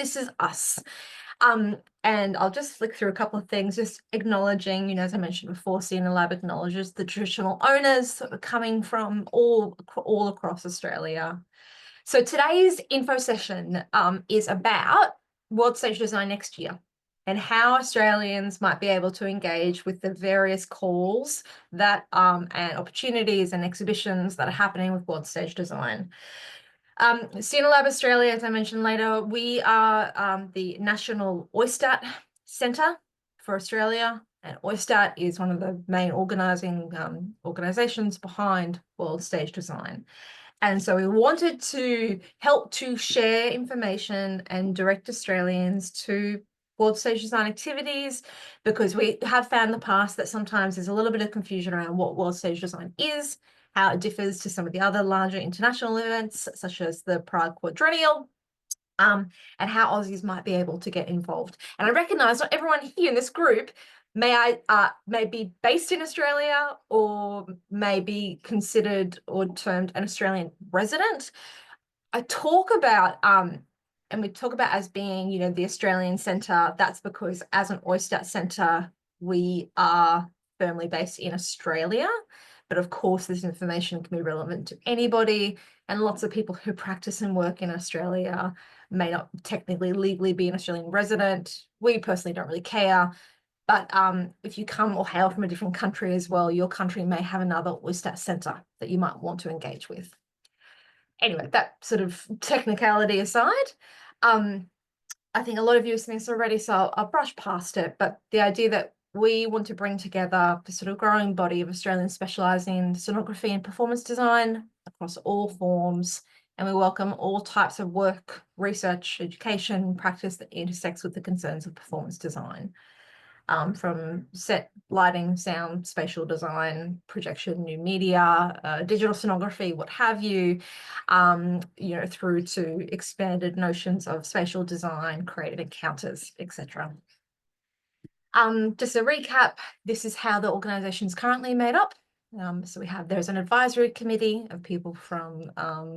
This is us. And I'll just flick through a couple of things, just acknowledging, as I mentioned before, ScenoLab acknowledges the traditional owners that are coming from all across Australia. So today's info session is about World Stage Design next year and how Australians might be able to engage with the various calls that and opportunities and exhibitions that are happening with World Stage Design. ScenoLab Australia, as I mentioned later, we are the National OISTAT Centre for Australia, and OISTAT is one of the main organising organisations behind World Stage Design. And so we wanted to help to share information and direct Australians to World Stage Design activities, because we have found in the past that sometimes there's a little bit of confusion around what World Stage Design is, how it differs to some of the other larger international events, such as the Prague Quadrennial, and how Aussies might be able to get involved. And I recognise not everyone here in this group may be based in Australia or may be considered or termed an Australian resident. I talk about and we talk about as being, the Australian Centre. That's because as an OISTAT Centre, we are firmly based in Australia. But of course, this information can be relevant to anybody, and lots of people who practice and work in Australia may not technically legally be an Australian resident. We personally don't really care. But if you come or hail from a different country as well, your country may have another OISTAT centre that you might want to engage with. Anyway, that sort of technicality aside, I think a lot of you have seen this already, so I'll brush past it. But the idea that we want to bring together the sort of growing body of Australians specialising in scenography and performance design across all forms, and we welcome all types of work, research, education, practice that intersects with the concerns of performance design. From set, lighting, sound, spatial design, projection, new media, digital scenography, what have you, through to expanded notions of spatial design, creative encounters, etc. Just a recap, this is how the organisation is currently made up. So there's an advisory committee of people from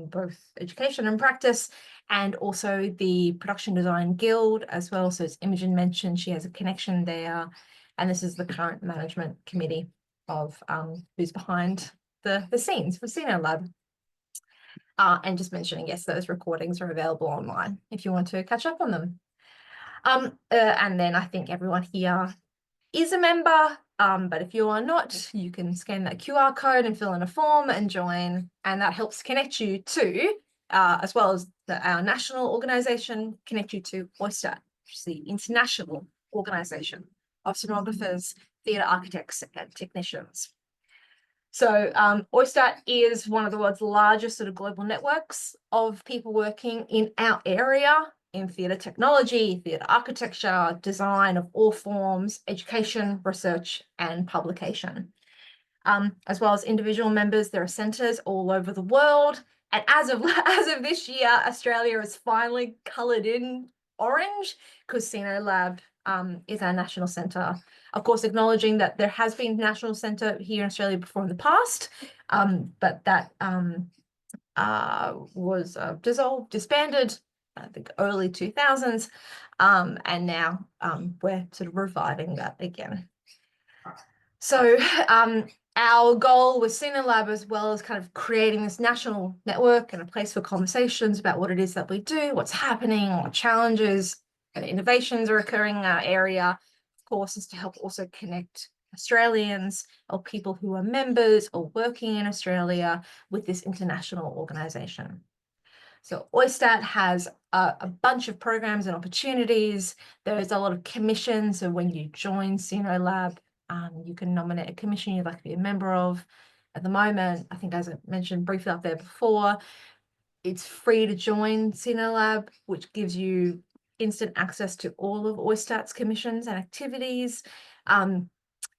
both education and practice, and also the Production Design Guild as well. So as Imogen mentioned, she has a connection there. And this is the current management committee of who's behind the scenes for ScenoLab. And just mentioning, yes, those recordings are available online if you want to catch up on them. And then I think everyone here is a member, but if you are not, you can scan that QR code and fill in a form and join, and that helps connect you to, as well as our national organisation, connect you to OISTAT, which is the International Organisation of Scenographers, Theatre Architects and Technicians. So OISTAT is one of the world's largest sort of global networks of people working in our area in theatre technology, theatre architecture, design of all forms, education, research, and publication. As well as individual members, there are centres all over the world. And as of this year, Australia is finally coloured in orange because ScenoLab is our national centre. Of course, acknowledging that there has been a national centre here in Australia before in the past, but that was disbanded, I think, early 2000s, and now we're sort of reviving that again. So our goal with ScenoLab, as well as kind of creating this national network and a place for conversations about what it is that we do, what's happening, what challenges and innovations are occurring in our area, of course, is to help also connect Australians or people who are members or working in Australia with this international organisation. So OISTAT has a bunch of programs and opportunities. There's a lot of commissions. So when you join ScenoLab, you can nominate a commission you'd like to be a member of. At the moment, I think, as I mentioned briefly up there before, it's free to join ScenoLab, which gives you instant access to all of OISTAT's commissions and activities. And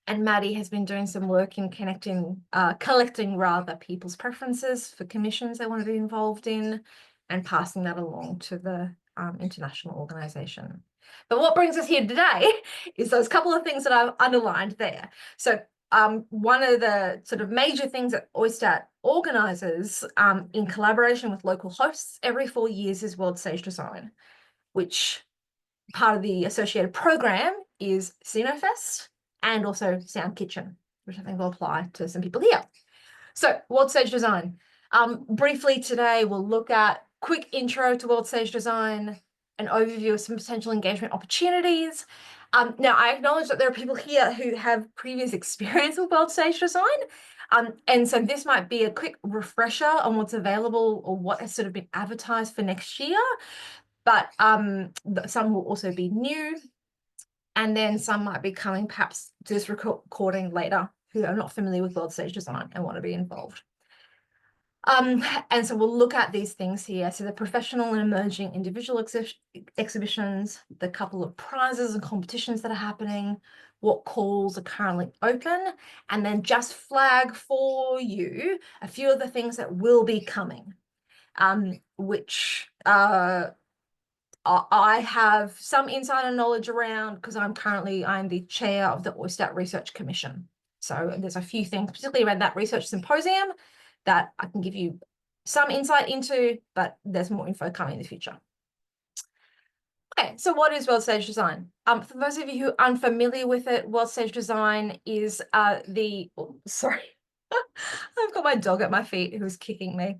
Maddie has been doing some work in collecting people's preferences for commissions they want to be involved in, and passing that along to the international organisation. But what brings us here today is those couple of things that I've underlined there. So one of the sort of major things that OISTAT organises in collaboration with local hosts every 4 years is World Stage Design. which part of the associated program is ScenoFest and also Sound Kitchen, which I think will apply to some people here. So world stage design. Briefly today, we'll look at quick intro to world stage design, an overview of some potential engagement opportunities. Now, I acknowledge that there are people here who have previous experience with world stage design. And so this might be a quick refresher on what's available or what has sort of been advertised for next year. But some will also be new. And then some might be coming perhaps to this recording later who are not familiar with world stage design and want to be involved. And so we'll look at these things here. So the professional and emerging individual exhibitions, the couple of prizes and competitions that are happening, what calls are currently open, and then just flag for you a few of the things that will be coming, which I have some insider knowledge around because I'm the chair of the Oystat Research Commission. So there's a few things, particularly around that research symposium, that I can give you some insight into, but there's more info coming in the future. Okay, so what is world stage design? For those of you who are unfamiliar with it, world stage design is sorry. I've got my dog at my feet who's kicking me.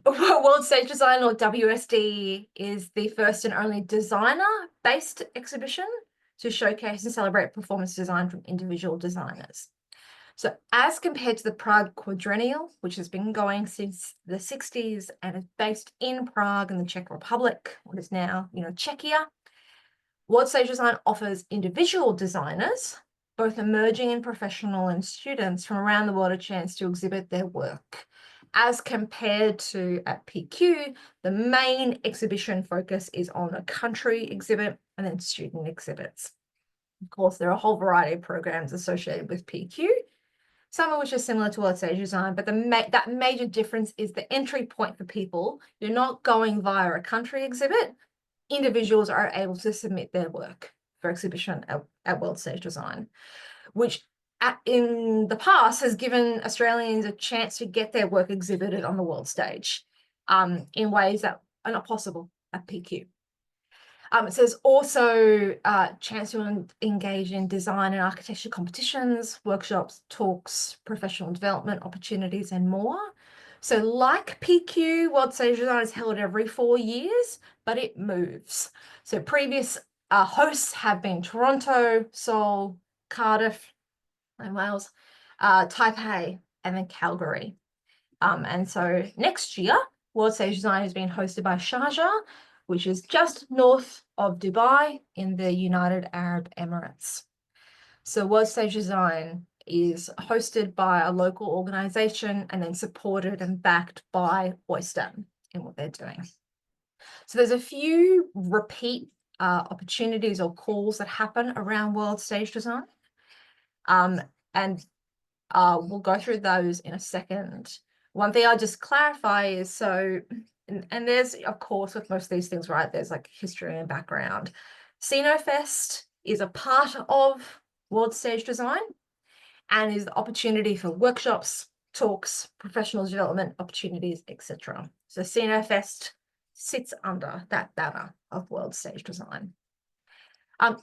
World Stage Design, or WSD, is the first and only designer-based exhibition to showcase and celebrate performance design from individual designers. So as compared to the Prague Quadrennial, which has been going since the 60s and is based in Prague in the Czech Republic, what is now, Czechia, World Stage Design offers individual designers, both emerging and professional and students from around the world, a chance to exhibit their work. As compared to at PQ, the main exhibition focus is on a country exhibit and then student exhibits. Of course, there are a whole variety of programs associated with PQ, some of which are similar to World Stage Design, but that major difference is the entry point for people. You're not going via a country exhibit. Individuals are able to submit their work for exhibition at World Stage Design, which in the past has given Australians a chance to get their work exhibited on the world stage in ways that are not possible at PQ. So there's also a chance to engage in design and architecture competitions, workshops, talks, professional development opportunities, and more. So like PQ, World Stage Design is held every 4 years, but it moves. So previous hosts have been Toronto, Seoul, Cardiff, and Wales, Taipei, and then Calgary. And so next year, World Stage Design is being hosted by Sharjah, which is just north of Dubai in the United Arab Emirates. So World Stage Design is hosted by a local organization and then supported and backed by Oystat in what they're doing. So there's a few repeat opportunities or calls that happen around World Stage Design. And we'll go through those in a second. One thing I'll just clarify is and there's, of course, with most of these things, right, there's like history and background. ScenoFest is a part of World Stage Design and is the opportunity for workshops, talks, professional development opportunities, etc. So ScenoFest sits under that banner of World Stage Design.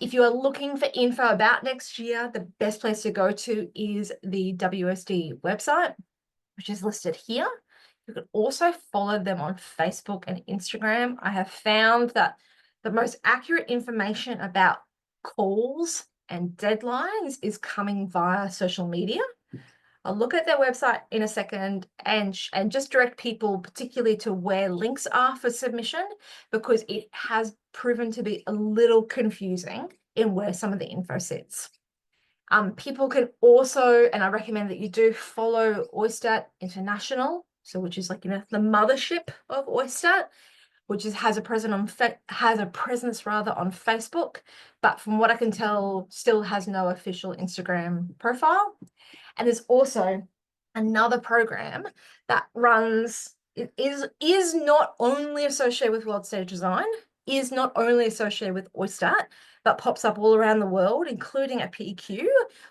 If you are looking for info about next year, the best place to go to is the WSD website, which is listed here. You can also follow them on Facebook and Instagram. I have found that the most accurate information about calls and deadlines is coming via social media. I'll look at their website in a second and just direct people particularly to where links are for submission, because it has proven to be a little confusing in where some of the info sits. People can also, and I recommend that you do, follow Oystat International, so which is like the mothership of Oystat, which has a presence on Facebook, but from what I can tell, still has no official Instagram profile. And there's also another program that runs, it is not only associated with World Stage Design, is not only associated with Oystat, but pops up all around the world, including at PQ,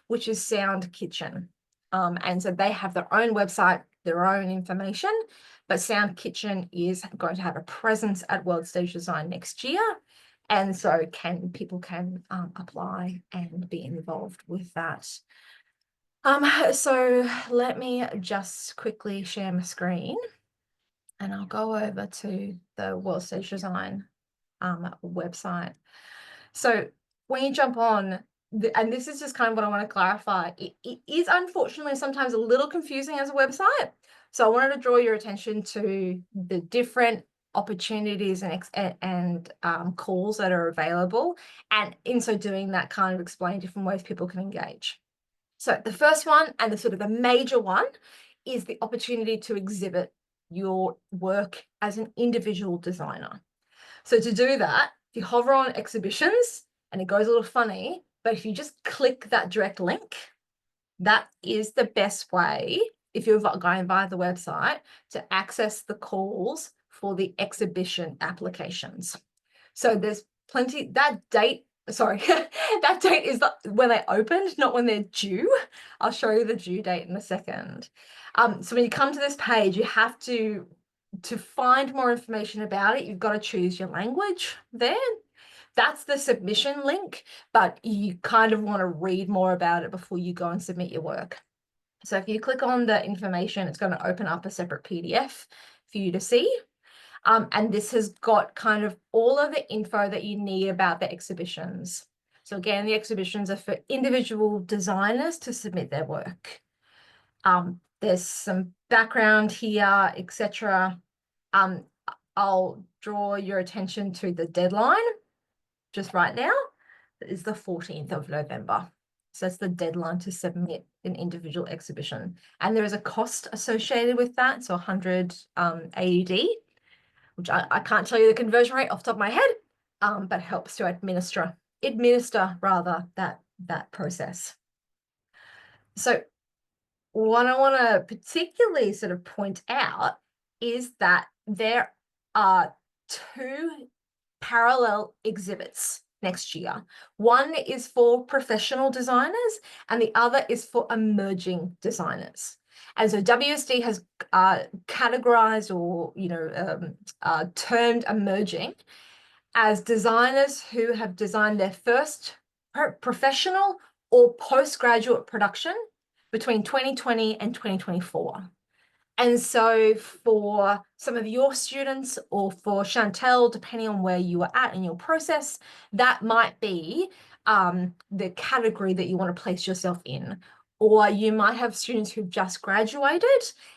which is Sound Kitchen. And so they have their own website, their own information, but Sound Kitchen is going to have a presence at World Stage Design next year. And so people can apply and be involved with that. So let me just quickly share my screen and I'll go over to the World Stage Design website. So when you jump on, and this is just kind of what I want to clarify, it is unfortunately sometimes a little confusing as a website. So I wanted to draw your attention to the different opportunities and calls that are available. And in so doing that, kind of explain different ways people can engage. So the first one, and the sort of the major one, is the opportunity to exhibit your work as an individual designer. So to do that, if you hover on exhibitions, and it goes a little funny, but if you just click that direct link, that is the best way, if you're going via the website, to access the calls for the exhibition applications. So there's plenty, that date, sorry, that date is when they opened, not when they're due. I'll show you the due date in a second. So when you come to this page, you have to find more information about it, you've got to choose your language there. That's the submission link, but you kind of want to read more about it before you go and submit your work. So if you click on the information, it's going to open up a separate PDF for you to see. And this has got kind of all of the info that you need about the exhibitions. So again, the exhibitions are for individual designers to submit their work. There's some background here, etc. I'll draw your attention to the deadline just right now. It is the 14th of November. So that's the deadline to submit an individual exhibition. And there is a cost associated with that. So 100 AUD, which I can't tell you the conversion rate off the top of my head, but helps to administer that process. So what I want to particularly sort of point out is that there are 2 parallel exhibits next year. One is for professional designers and the other is for emerging designers. And so WSD has categorized or termed emerging as designers who have designed their first professional or postgraduate production between 2020 and 2024. And so for some of your students, or for Chantel, depending on where you are at in your process, that might be the category that you want to place yourself in. Or you might have students who've just graduated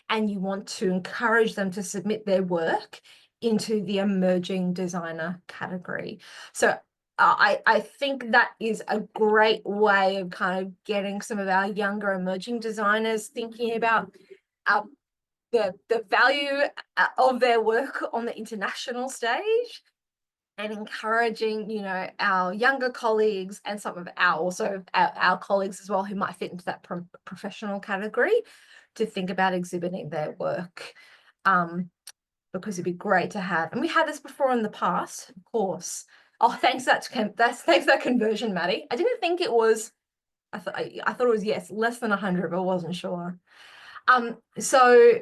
and you want to encourage them to submit their work into the emerging designer category. So I think that is a great way of kind of getting some of our younger emerging designers thinking about the value of their work on the international stage, and encouraging, our younger colleagues and some of our colleagues as well who might fit into that professional category to think about exhibiting their work, because it'd be great to have. And we had this before in the past, of course. Oh, thanks that conversion, Maddie. I didn't think it was. I thought it was, yes, less than 100, but I wasn't sure. So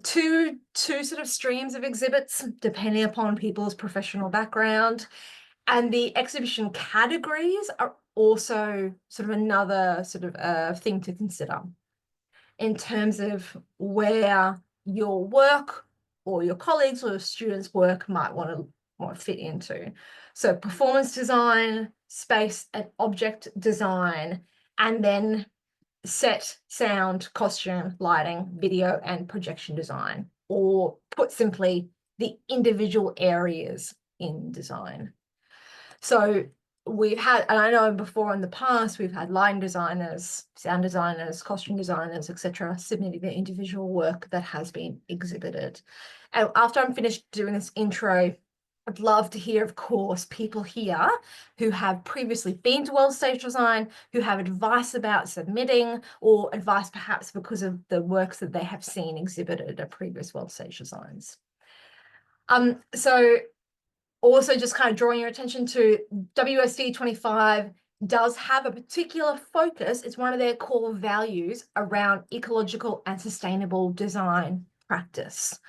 two sort of streams of exhibits depending upon people's professional background, and the exhibition categories are also sort of another sort of thing to consider in terms of where your work or your colleagues or your students' work might want to fit into. So performance design, space and object design, and then set, sound, costume, lighting, video, and projection design, or put simply, the individual areas in design. So we've had, and I know before in the past, we've had lighting designers, sound designers, costume designers, etc., submitting their individual work that has been exhibited. And after I'm finished doing this intro, I'd love to hear, of course, people here who have previously been to World Stage Design, who have advice about submitting, or advice perhaps because of the works that they have seen exhibited at previous World Stage Designs. So also just kind of drawing your attention to WSD 25 does have a particular focus. It's one of their core values around ecological and sustainable design practice.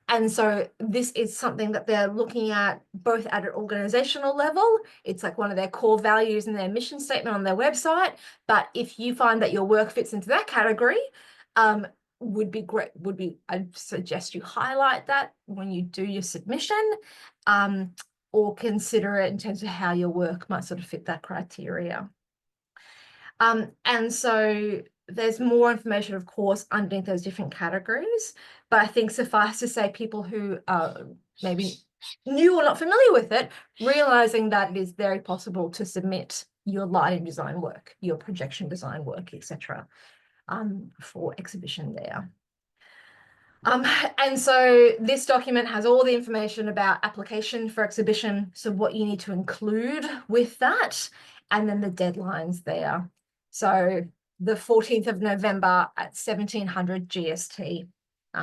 And so this is something that they're looking at both at an organizational level. It's like one of their core values in their mission statement on their website. But if you find that your work fits into that category, would be great. I'd suggest you highlight that when you do your submission, or consider it in terms of how your work might sort of fit that criteria. And so there's more information, of course, underneath those different categories, but I think suffice to say people who are maybe new or not familiar with it, realizing that it is very possible to submit your lighting design work, your projection design work, etc., for exhibition there. And so this document has all the information about application for exhibition, so what you need to include with that, and then the deadlines there. So the 14th of November at 1700 GST,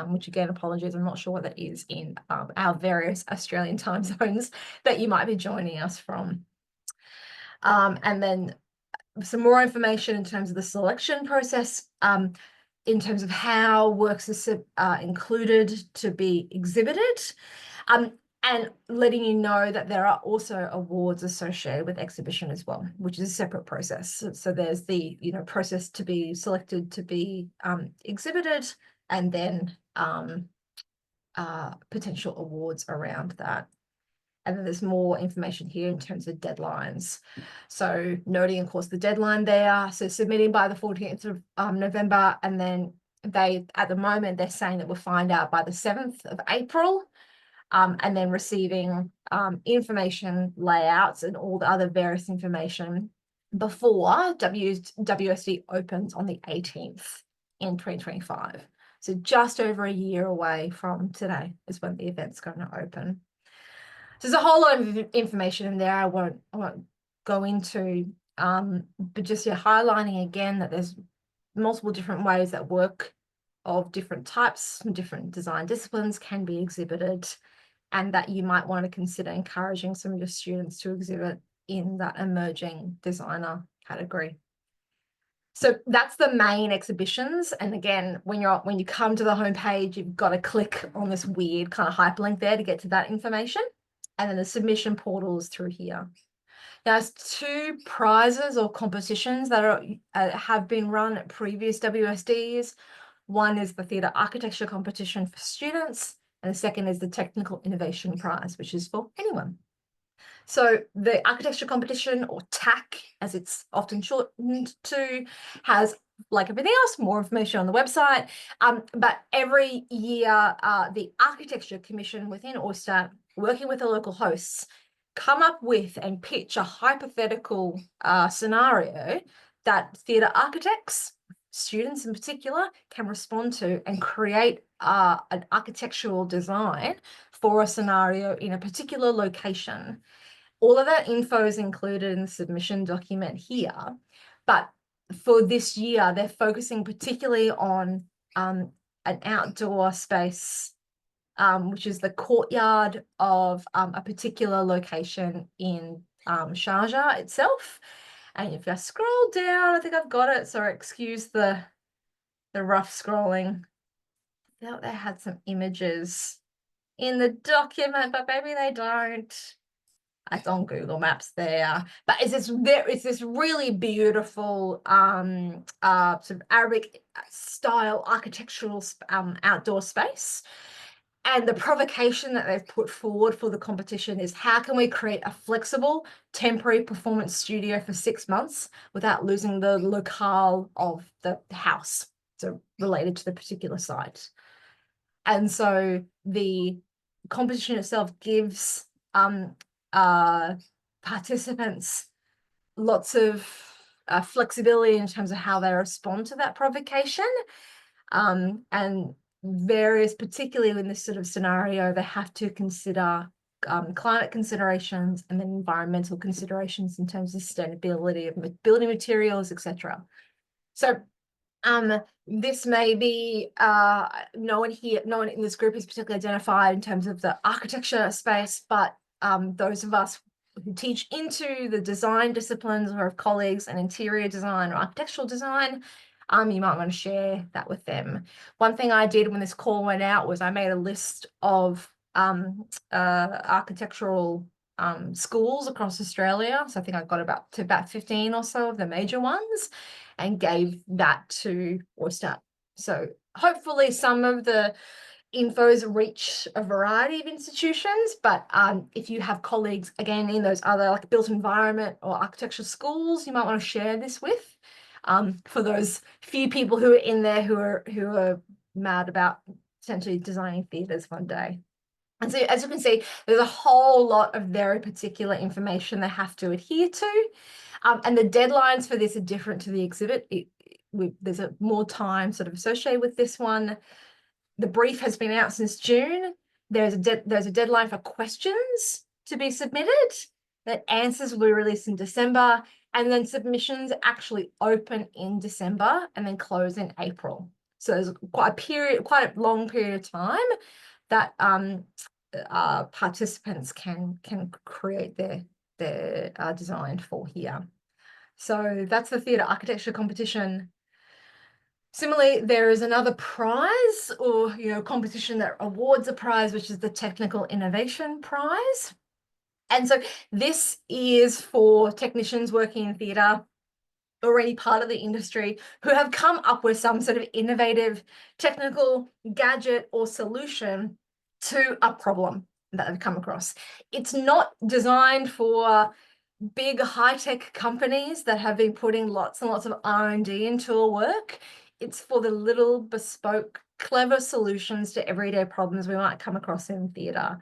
which again, apologies, I'm not sure what that is in our various Australian time zones that you might be joining us from. And then some more information in terms of the selection process, in terms of how works are included to be exhibited, and letting you know that there are also awards associated with exhibition as well, which is a separate process. So there's the process to be selected to be exhibited, and then potential awards around that. And then there's more information here in terms of deadlines. So noting, of course, the deadline there. So submitting by the 14th of November, and then at the moment, they're saying that we'll find out by the 7th of April, and then receiving information, layouts, and all the other various information before WSD opens on the 18th in 2025. So just over a year away from today is when the event's going to open. So there's a whole lot of information in there I won't go into, but just highlighting again that there's multiple different ways that work of different types and different design disciplines can be exhibited, and that you might want to consider encouraging some of your students to exhibit in that emerging designer category. So that's the main exhibitions. And again, when you come to the homepage, you've got to click on this weird kind of hyperlink there to get to that information. And then the submission portal is through here. Now, there's 2 prizes or competitions that have been run at previous WSDs. One is the Theatre Architecture competition for students, and the second is the Technical Innovation Prize, which is for anyone. So the Architecture competition, or TAC, as it's often shortened to, has, like everything else, more information on the website. But every year, the Architecture Commission within Oyster, working with the local hosts, come up with and pitch a hypothetical scenario that theatre architects, students in particular, can respond to and create an architectural design for a scenario in a particular location. All of that info is included in the submission document here, but for this year, they're focusing particularly on an outdoor space, which is the courtyard of a particular location in Sharjah itself. And if I scroll down, I think I've got it. Sorry, excuse the rough scrolling. I thought they had some images in the document, but maybe they don't. It's on Google Maps there, but it's this really beautiful sort of Arabic style architectural outdoor space. And the provocation that they've put forward for the competition is, how can we create a flexible temporary performance studio for 6 months without losing the locale of the house, so related to the particular site. And so the competition itself gives participants lots of flexibility in terms of how they respond to that provocation, and various, particularly in this sort of scenario, they have to consider climate considerations and then environmental considerations in terms of sustainability of building materials, etc. So this may be no one in this group is particularly identified in terms of the architecture space, but those of us who teach into the design disciplines or have colleagues in interior design or architectural design, you might want to share that with them. One thing I did when this call went out was I made a list of architectural schools across Australia. So I think I got about 15 or so of the major ones and gave that to Oyster. So hopefully some of the infos reach a variety of institutions, but if you have colleagues, again, in those other like built environment or architecture schools, you might want to share this with for those few people who are in there who are mad about potentially designing theatres one day. And so, as you can see, there's a whole lot of very particular information they have to adhere to. And the deadlines for this are different to the exhibit. There's more time sort of associated with this one. The brief has been out since June. There's a deadline for questions to be submitted. That answers will be released in December. And then submissions actually open in December and then close in April. So there's quite a long period of time that participants can create their design for here. So that's the theatre architecture competition. Similarly, there is another prize or competition that awards a prize, which is the Technical Innovation Prize. And so this is for technicians working in theatre or any part of the industry who have come up with some sort of innovative technical gadget or solution to a problem that they've come across. It's not designed for big high-tech companies that have been putting lots and lots of R&D into a work. It's for the little bespoke, clever solutions to everyday problems we might come across in theatre.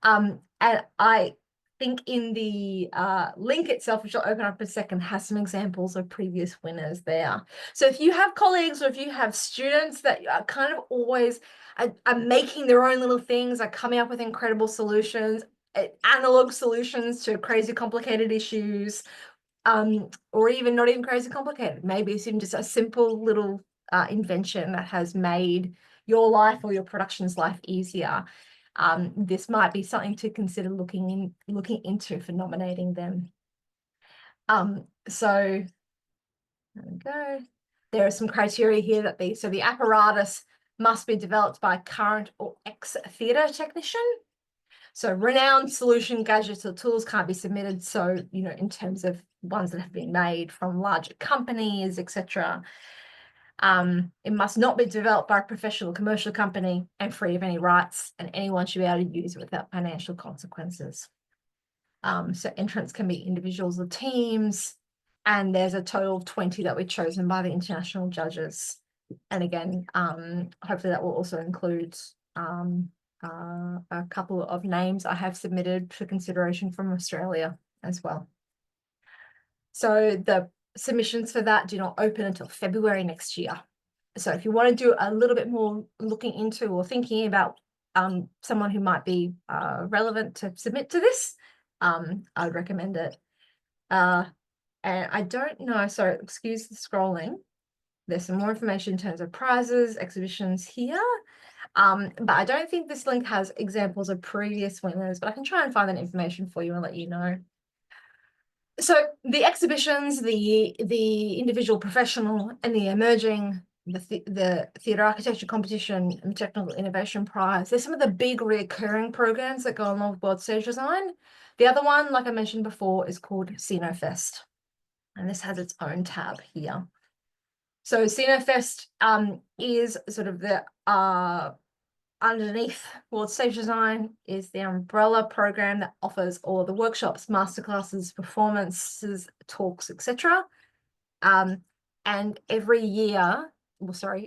And I think in the link itself, which I'll open up in a second, has some examples of previous winners there. So if you have colleagues or if you have students that are kind of always are making their own little things, are coming up with incredible solutions, analog solutions to crazy complicated issues, or even not even crazy complicated. Maybe it's even just a simple little invention that has made your life or your production's life easier. This might be something to consider looking into for nominating them. So there we go. There are some criteria here that the apparatus must be developed by a current or ex-theatre technician. So renowned solution gadgets or tools can't be submitted. So, in terms of ones that have been made from larger companies, etc. It must not be developed by a professional commercial company and free of any rights, and anyone should be able to use it without financial consequences. So entrants can be individuals or teams, and there's a total of 20 that were chosen by the international judges. And again, hopefully that will also include a couple of names I have submitted for consideration from Australia as well. So the submissions for that do not open until February next year. So if you want to do a little bit more looking into or thinking about someone who might be relevant to submit to this, I would recommend it. And I don't know, so excuse the scrolling. There's some more information in terms of prizes, exhibitions here. But I don't think this link has examples of previous winners, but I can try and find that information for you and let you know. So the exhibitions, the individual professional and the emerging, the theatre architecture competition and technical innovation prize, there's some of the big recurring programs that go along with World Stage Design. The other one, like I mentioned before, is called ScenoFest, and this has its own tab here. So ScenoFest is sort of the underneath World Stage Design is the umbrella program that offers all the workshops, masterclasses, performances, talks, etc. And every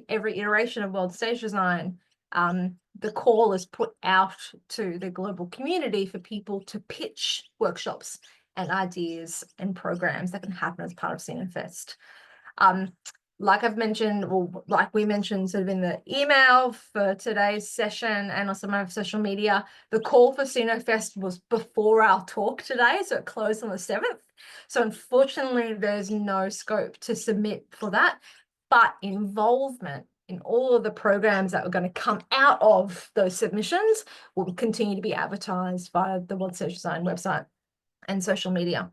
iteration of World Stage Design, the call is put out to the global community for people to pitch workshops and ideas and programs that can happen as part of ScenoFest. Like I've mentioned, or like we mentioned sort of in the email for today's session and also my social media, the call for ScenoFest was before our talk today, so it closed on the 7th. So unfortunately, there's no scope to submit for that, but involvement in all of the programs that are going to come out of those submissions will continue to be advertised via the World Stage Design website and social media.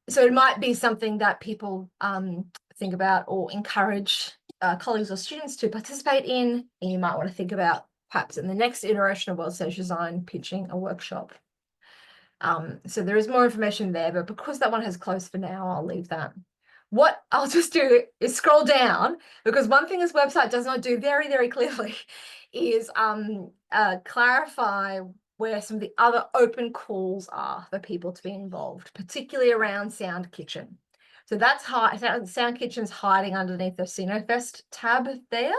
So it might be something that people think about or encourage colleagues or students to participate in, and you might want to think about perhaps in the next iteration of World Stage Design, pitching a workshop. So there is more information there, but because that one has closed for now, I'll leave that. What I'll just do is scroll down, because one thing this website does not do very, very clearly is clarify where some of the other open calls are for people to be involved, particularly around Sound Kitchen. So that's Sound Kitchen's hiding underneath the ScenoFest tab there.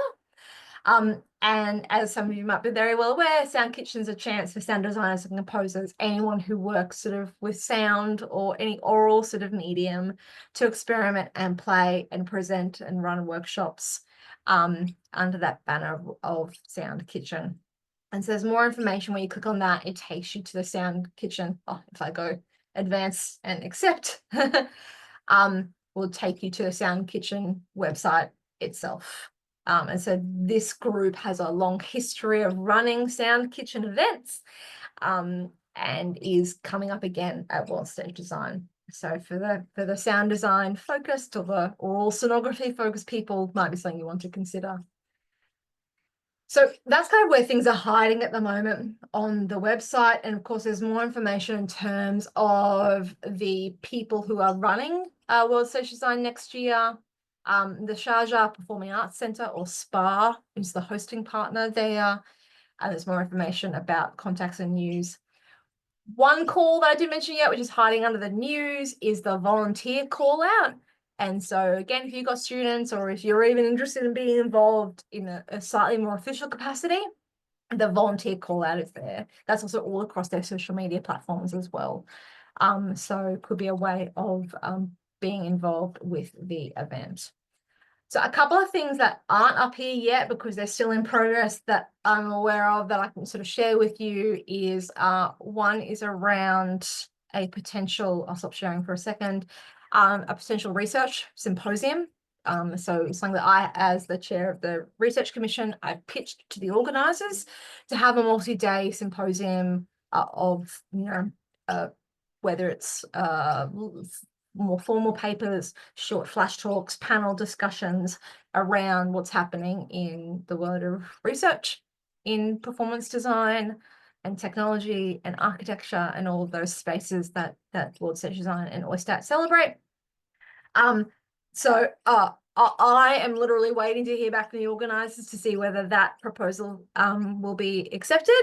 And as some of you might be very well aware, Sound Kitchen's a chance for sound designers and composers, anyone who works sort of with sound or any oral sort of medium, to experiment and play and present and run workshops under that banner of Sound Kitchen. And so there's more information. When you click on that, it takes you to the Sound Kitchen. Oh, if I go advance and accept, will take you to the Sound Kitchen website itself. And so this group has a long history of running Sound Kitchen events, and is coming up again at World Stage Design. So for the sound design focused or the oral sonography focused people, might be something you want to consider. So that's kind of where things are hiding at the moment on the website. And of course, there's more information in terms of the people who are running World Stage Design next year. The Sharjah Performing Arts Centre, or SPA, is the hosting partner there. And there's more information about contacts and news. One call that I didn't mention yet, which is hiding under the news, is the volunteer call out. And so again, if you've got students, or if you're even interested in being involved in a slightly more official capacity, the volunteer call out is there. That's also all across their social media platforms as well. So it could be a way of being involved with the event. So a couple of things that aren't up here yet because they're still in progress that I'm aware of that I can sort of share with you is one is around a potential, I'll stop sharing for a second, a potential research symposium. So it's something that I, as the chair of the research commission, I pitched to the organisers to have a multi-day symposium of, whether it's more formal papers, short flash talks, panel discussions around what's happening in the world of research in performance design and technology and architecture and all of those spaces that World Stage Design and OISTAT celebrate. So I am literally waiting to hear back from the organisers to see whether that proposal will be accepted,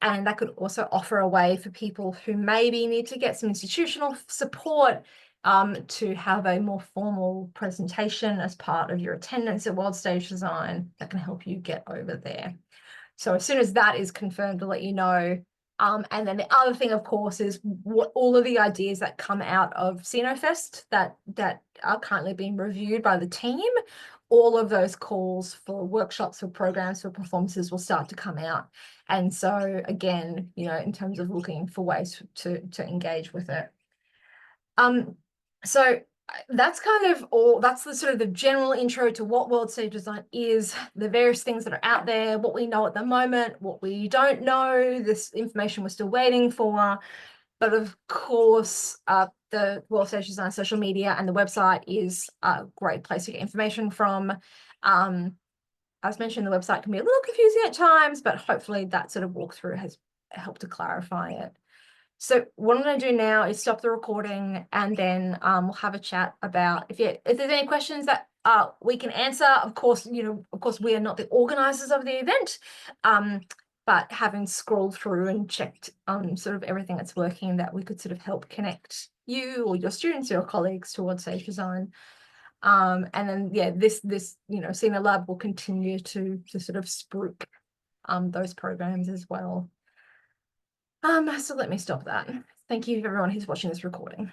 and that could also offer a way for people who maybe need to get some institutional support to have a more formal presentation as part of your attendance at World Stage Design that can help you get over there. So as soon as that is confirmed, I'll let you know. And then the other thing, of course, is what all of the ideas that come out of ScenoFest that are currently being reviewed by the team. All of those calls for workshops, for programs, for performances will start to come out. And so again, in terms of looking for ways to engage with it. So that's kind of all, that's the sort of the general intro to what World Stage Design is, the various things that are out there, what we know at the moment, what we don't know, this information we're still waiting for. But of course, the World Stage Design social media and the website is a great place to get information from. As mentioned, the website can be a little confusing at times, but hopefully that sort of walkthrough has helped to clarify it. So what I'm going to do now is stop the recording, and then we'll have a chat about if there's any questions that we can answer. Of course, we are not the organisers of the event, but having scrolled through and checked sort of everything that's working, that we could sort of help connect you or your students or your colleagues towards Stage Design. And then this ScenoLab will continue to sort of spruik those programs as well. So let me stop that. Thank you everyone who's watching this recording.